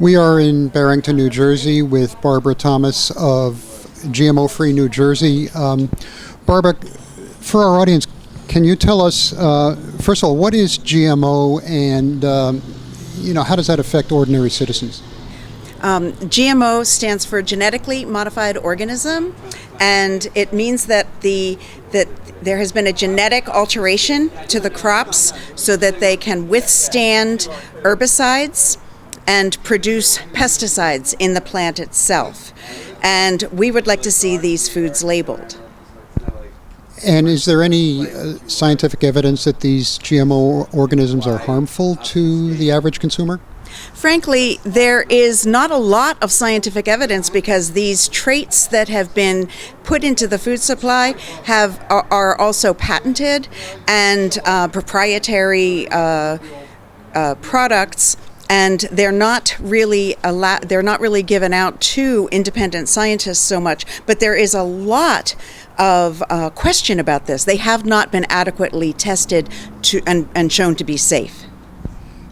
We are in Barrington, New Jersey with Barbara Thomas of GMO-free New Jersey. Barbara, for our audience, can you tell us, first of all, what is GMO and how does that affect ordinary citizens? GMO stands for genetically modified organism, and it means that there has been a genetic alteration to the crops so that they can withstand herbicides and produce pesticides in the plant itself. And we would like to see these foods labeled. And is there any scientific evidence that these GMO organisms are harmful to the average consumer? Frankly, there is not a lot of scientific evidence because these traits that have been put into the food supply are also patented and proprietary products, and they're not really given out to independent scientists so much. But there is a lot of question about this. They have not been adequately tested and shown to be safe.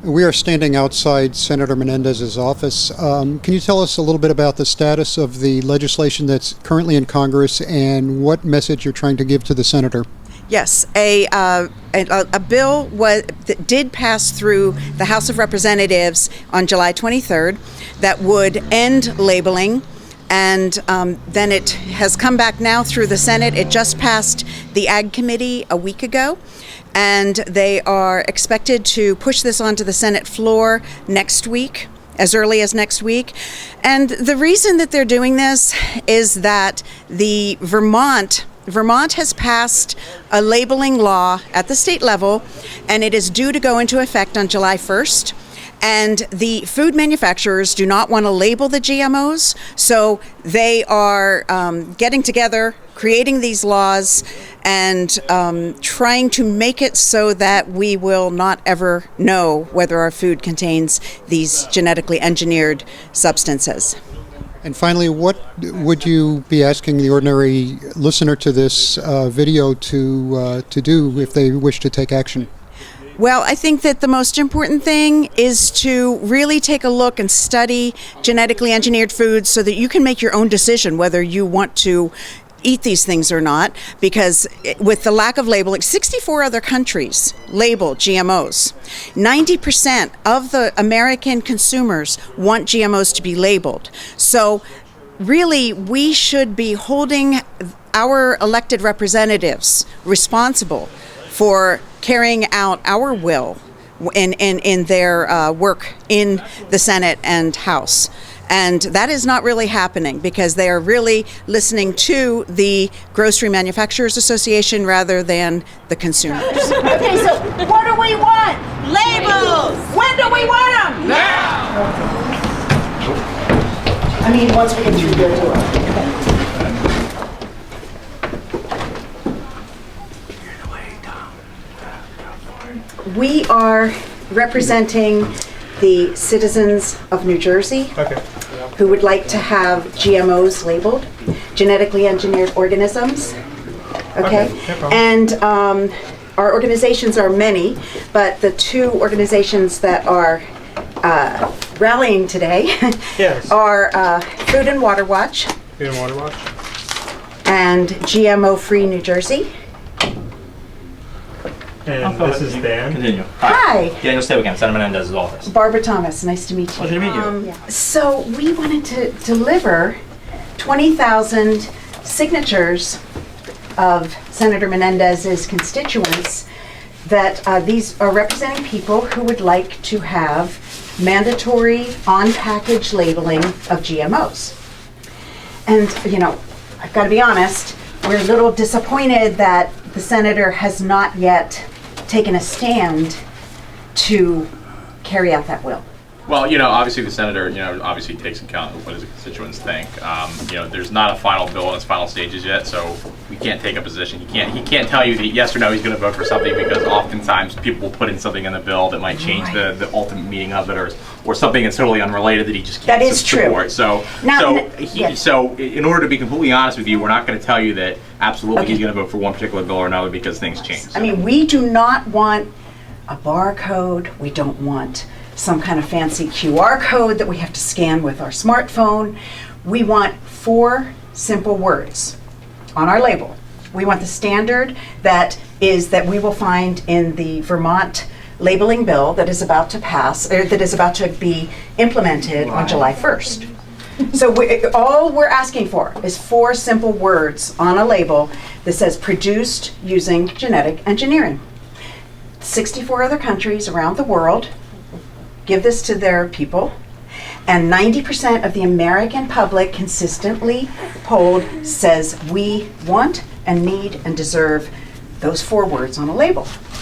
We are standing outside Senator Menendez's office. Can you tell us a little bit about the status of the legislation that's currently in Congress and what message you're trying to give to the senator? Yes, a bill that did pass through the House of Representatives on July 23rd that would end labeling, and then it has come back now through the Senate. It just passed the Ag Committee a week ago, and they are expected to push this onto the Senate floor next week, as early as next week. And the reason that they're doing this is that Vermont has passed a labeling law at the state level, and it is due to go into effect on July 1st. And the food manufacturers do not want to label the GMOs, so they are getting together, creating these laws, and trying to make it so that we will not ever know whether our food contains these genetically engineered substances. And finally, what would you be asking the ordinary listener to this video to do if they wish to take action? Well, I think that the most important thing is to really take a look and study genetically engineered foods so that you can make your own decision whether you want to eat these things or not, because with the lack of labeling, 64 other countries label GMOs. 90% of the American consumers want GMOs to be labeled. So really, we should be holding our elected representatives responsible for carrying out our will in their work in the Senate and House. And that is not really happening because they are really listening to the Grocery Manufacturers Association rather than the consumers. Okay, so what do we want? Labels! When do we want them? Now! I mean, once we get through their door. We are representing the citizens of New Jersey who would like to have GMOs labeled, genetically engineered organisms. Okay, no and our organizations are many, but the two organizations that are rallying today are Food and Water Watch, and GMO-free New Jersey. And this is Dan. Continue. Hi. Daniel Stavican, Senator Menendez's office. Barbara Thomas, nice to meet you. Pleasure to meet you. So we wanted to deliver 20,000 signatures of Senator Menendez's constituents that these are representing people who would like to have mandatory on-package labeling of GMOs. And, I've got to be honest, we're a little disappointed that the senator has not yet taken a stand to carry out that will. Well, obviously the senator, obviously takes account of what his constituents think. There's not a final bill in its final stages yet, so we can't take a position. He can't tell you that yes or no he's going to vote for something, because oftentimes people will put in something in the bill that might change the ultimate meaning of it, or something that's totally unrelated that he just can't support. So in order to be completely honest with you, we're not going to tell you that absolutely he's going to vote for one particular bill or another, because things change. So. I mean, we do not want a barcode. We don't want some kind of fancy QR code that we have to scan with our smartphone. We want 4 simple words on our label. We want the standard that we will find in the Vermont labeling bill that is about to pass, or that is about to be implemented on July 1st. So all we're asking for is 4 simple words on a label that says produced using genetic engineering. 64 other countries around the world give this to their people, and 90% of the American public consistently polled says we want and need and deserve those 4 words on a label.